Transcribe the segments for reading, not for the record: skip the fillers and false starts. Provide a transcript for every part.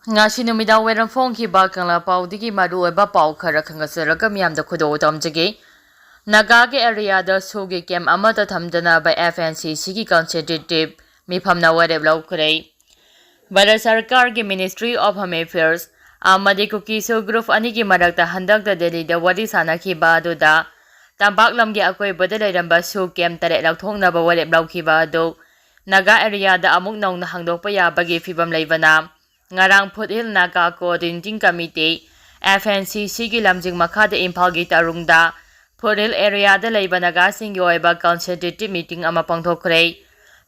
Ngasi numida weram phone ki ba kangla paudigi maru eba pau khara khangasaraga miyamda khudo tamjage Naga Area da soge kem amata thamdanaba FNCC ki consultative mifamna warep laukhre Bharat Sarkar ki Ministry of Home Affairs amadi kuki so group ani ki marakta handak da Delhi da wari sanakhi ba aduda tambak lamgi akoi bada lairamba so kem tare laukthongna ba warep laukhi ba adu Naga Area da amuk naung na hangdokpa yabagi fibam leibana ngarang Foothill Naga Coordinating Committee FNCC ki lamjing makhada Imphal gi tarungda Foothill Area da leiba Naga singi oiba consultative meeting ama pangthokre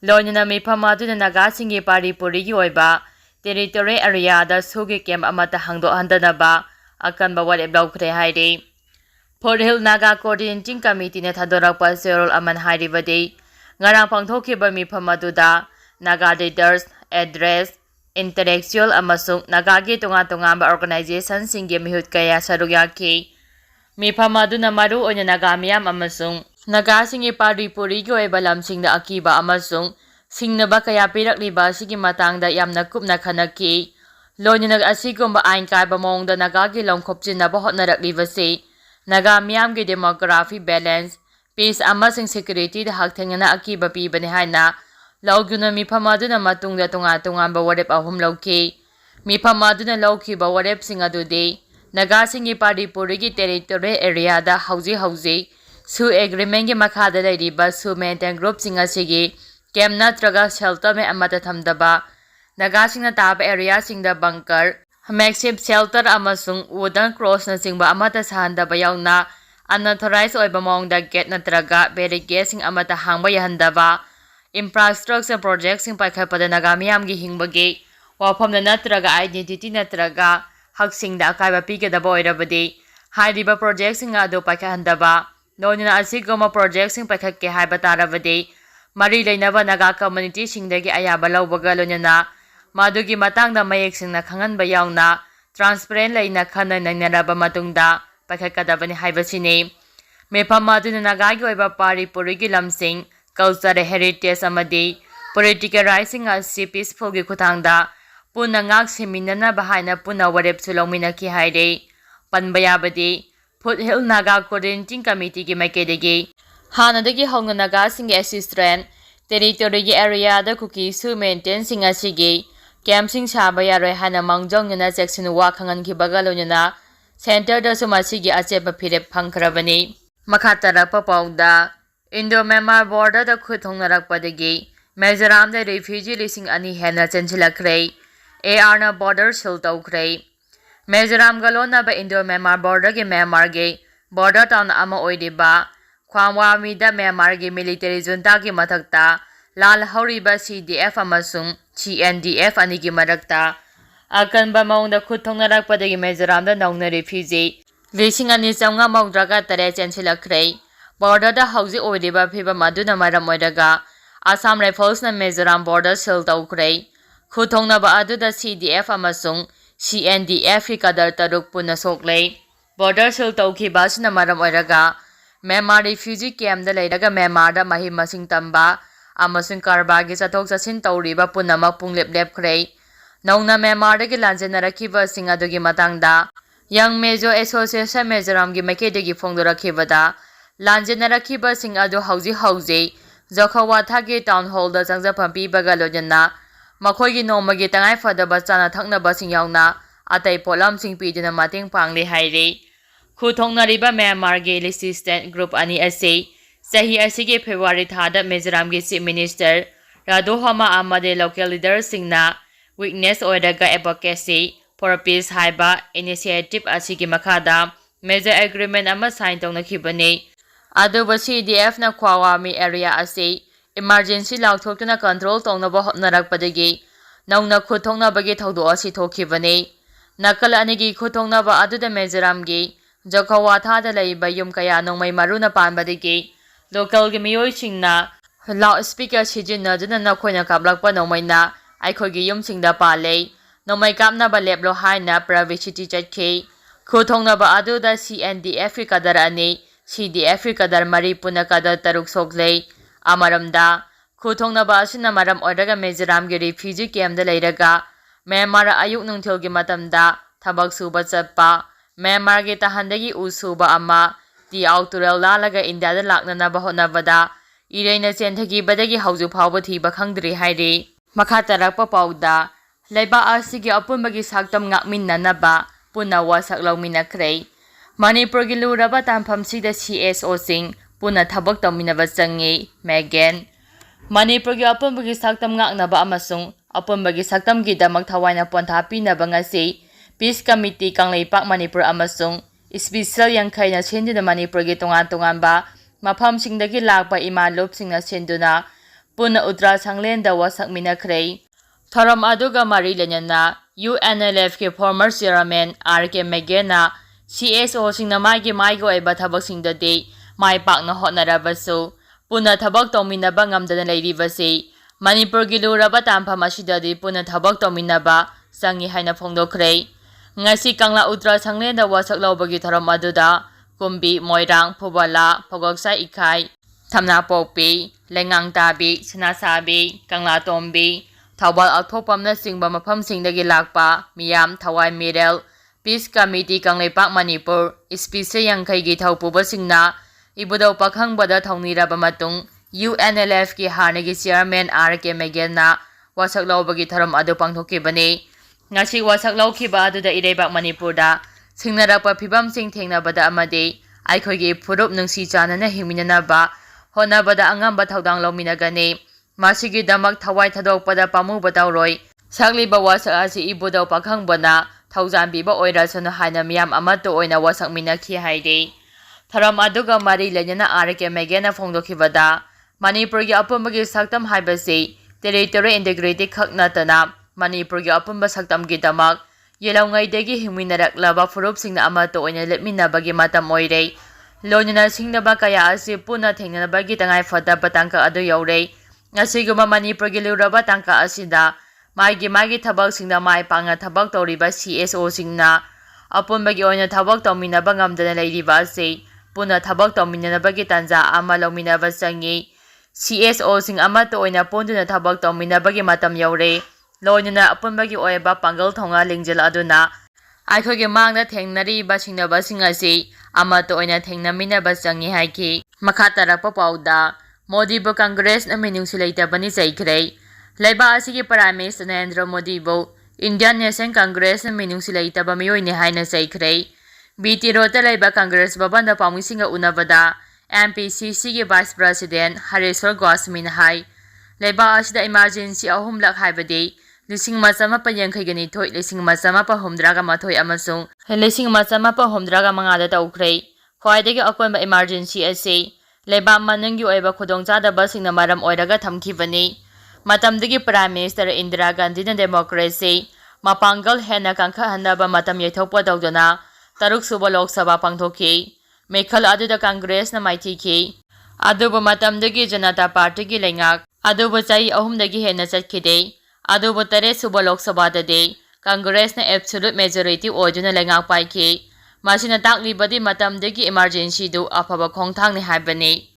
loinana mifam aduna Naga singi pari puri gi oiba territory area da soge kem amata hangdo handanaba akanba warep laukhre haire Foothill Naga Coordinating Committee ne thadorakpa serol aman hairibadi ngarang pangthokhiba mifam aduda Naga leaders address intellectual amasung Naga gi tonga organization singi mihut kaya sarugaki mifam aduna maru oina Naga miyam amasung Naga singi pari puri gi oiba lamsingda akiba amasung singnaba kaya pirakliba sigi matangda yamna kupna khanaki loinana asigumba ain kaiba mongda Naga gi lomkhopchinaba hotnarakliba Naga miyam gi demography balance peace amasing security da hakthengna akiba pibani haina lauguna mifam aduna matungda tonga warep ahum lauki mifam aduna laukhiba warep sing adude Naga singi pari puri gi territory area da hauji su agreement gi makhada leiriba su maintain group singa sigi kem natraga shelter me amata thamdaba Naga singna taba area singda bunker makeshift shelter amasung wooden cross na singba amata sahandaba yauna unauthorized oiba mongda gate natraga barricade sing amata hangba yahandaba infrastructure project sing paikhapada Naga miyam gi hingbagi wafamna natraga identity natraga haksingda akaiba pigedaba oirabadi hairiba project sing adu paikhahandaba loinana asigoma project sing paikhakke haiba tarabadi mari leinaba Naga community singdagi ayaba laubaga loinana madugi matangda mayek singna khanganba yauna transparent leina khana nainaraba matungda paikhakkadabani haibasini mifam aduna Naga gi oiba pari puri gi lamsing culture heritage amadi political rising asi peaceful gi khuthangda puna ngak seminana bahaina puna warep sulomina ki haire panbayabadi Foothill Naga Coordinating Committee ki makedegi hanadagi hongna Naga singi assistant territory gi area da kuki su maintain singa sigi campsing saba yaroi hana mangjongna section wa khangan ki bagalonya center da suma sigi acheba phirep phangkhrabani makhatara papauda Indo-Myanmar border da khuthongnarakpadagi Mizoram da refugee lising ani hena chanchilakre AR na border sil tawkhre Mizoram galona ba Indo-Myanmar border gi Myanmar gi border town ama oidiba Khwangwami da Myanmar gi military junta gi mathakta lal hauriba CDF amasung CNDF ani gi marakta akanba maungda khuthongnarakpadagi Mizoram da naungna refugee lising ani chamnga mawdraga tare chanchilakre border da hauji oidiba phiba maduna maram oidaga Assam Rifles na Mizoram border sil tawkhre khuthongna ba adu da CDF amasung CNDF ki kadar taruk puna sokle border sil tawkhi basna maram oiraga Myanmar refugee camp da leiraga Myanmar da mahim masing tamba amasung karba gi chathok chasin tawriba punama punglep lepkhre naungna Myanmar da gi lanjenarakhiba singa dugi matangda Young Mejo Association Mizoram gi makedegi phongdorakhibada lanjenarakhiba sing adu hauji Jokhawath gi town hall da changjapam pibaga lojana makhoi nomagi tangai fadaba chana thaknaba sing yauna atai polam sing piduna mating pangli haire khuthongnariba Myanmar gi resistance group ani ase sahi asigi February thada Mizoram gi chief minister Radohama amade local leaders singna weakness oidaga advocacy for peace haiba initiative asigi makhada major agreement ama sign tongnakhibani aduba CDF na Khwawami area ase emergency lauthoktuna control tongnaba hotnarakpadagi naungna khuthongnabagi thaudo asi thokhibani nakal anigi khuthongnaba aduda Mizoram gi Jokhawath da leiba yum kaya nongmai maruna panbadagi local gi miyoi singna loud speaker sijinaduna nakhoina kaplakpa nongmaina aikhogi yum singda pale nongmai kapna ba leplo haina privacy chatki khuthongnaba aduda CNDF ki kadar ani CDF ki kadar mari puna kadar taruk sokle amaramda khuthongnaba asina maram oiraga Mizoram gi refugee camp da leiraga Myanmar ayuk nungthilgi matamda thabak suba chatpa Myanmar gi tahandagi u suba ama ti auturel lalaga India da laknanaba hotnabada ireina chenthagibadagi hauju phawba thiba khangdri hairi makha tarakpa pauda leiba asigi apunbagi saktam ngakminnanaba puna wasak lawminakhre Manipur gi luraba tamphamsida CSO sing puna thabak tawminaba changi Megan Manipur gi apunbagi saktam ngaknaba amasung apunbagi saktam gi damak thawaina pontha pinaba ngasi Peace Committee Kangleipak Manipur amasung Special Yangkhaina senduna Manipur gi tongan-tonganba maphamsingdagi lakpa imanlupsingna senduna puna Uttara Sanglenda wasak minakhre Thoram aduga mari lenyana UNLF ke former chairman RK Megena CSO singna magi maigo eba thabak singdade mai pakna hotnarabasu puna thabak tawminaba ngamdana leiribasi Manipur gi luraba tampham asidadi puna thabak tawminaba changi haina phongdokhre ngasi Kangla Uttara Sanglenda wasak lawbagi thoram aduda Kumbi Moirang Phubala Phogoksa Ikhai Thamna Pokpi Lengang Tabi Sanasabi Kangla Tombi Thawal Althopamna singba maphamsingdagi lakpa miyam thawai mirel Peace Committee Kangleipak Manipur Special Yangkhaigi thawpubasingna ibudau pakhangbada thawniraba matung UNLF ki hanagi chairman RK Megena wasak lawbagi tharam adu pangthokibani ngasi wasak lawkhiba aduda ireibak Manipurda singnarapa phibamsing thengnabada amadi aikhoigi phurup nungsi chanana hingminanaba honabada angamba thaudang lawminagani masigi damak thawai thadokpada pamuba tawroi sakliba wasak asi ibudau pakhangbana thawjanbiba oirasanu haina miyam amato oina wasak minakhi haide tharam aduga mari lenyana RK Megena phongdokhibada Manipur gi apumbagi saktam haibasi territory integrity khaknatana Manipur gi apumba saktam gi damak yelawngaidagi hingminaraklaba phurupsingna amato oina lepminabagi matam oire loinana singnaba kaya asi puna thengnanabagi tangai phata patangka adu yaure ngasiguma Manipur gi luraba tangka asida magi thabak singna mai panga thabak tawriba CSO singna apunbagi oina thabak tawminaba ngamdana leiriba ase puna thabak tawminanabagi tanja ama lawminaba changi CSO sing amato oina ponduna thabak tawminabagi matam yaure loinana apunbagi oeba pangal thonga lingjal aduna aikhoge mangna thengnari ba singnaba singasi amato oina thengnaminaba changi haiki makha tarakpa pauda Modi bo Congress na minungsi leitabani chaikhre Leiba asigi Prime Minister Narendra Modi bo Indian National Congress na minungsi leitaba miyoi ni haina chaikhre BT Rota leiba Congress babanda pamusinga unabada MPCC gi Vice President Hareshwar Gosmin hai leiba asida emergency ahum lak haibadi lising masama pa yangkhaigani thoi lising masama pa humdraga mathoi amasung lising masama pa humdraga mangada taukhre khwaidagi akonba emergency ase leiba manangi oiba khudongchadaba singna maram oiraga thamkhibani matamdagi Prime Minister Indira Gandhi na democracy mapangal hena kangkha hanaba matam yaithokpa dawdana taruk suba Lok Sabha pangthokhi mekhal aduda Congress na maithiki aduba matamdagi Janata Party gi lengak aduba chai ahumdagi hena chakhide aduba tare suba Lok Sabha dade Congress na absolute majority oiduna lengak paikhi masina taklibadi matamdagi emergency du afaba khongthangni haibani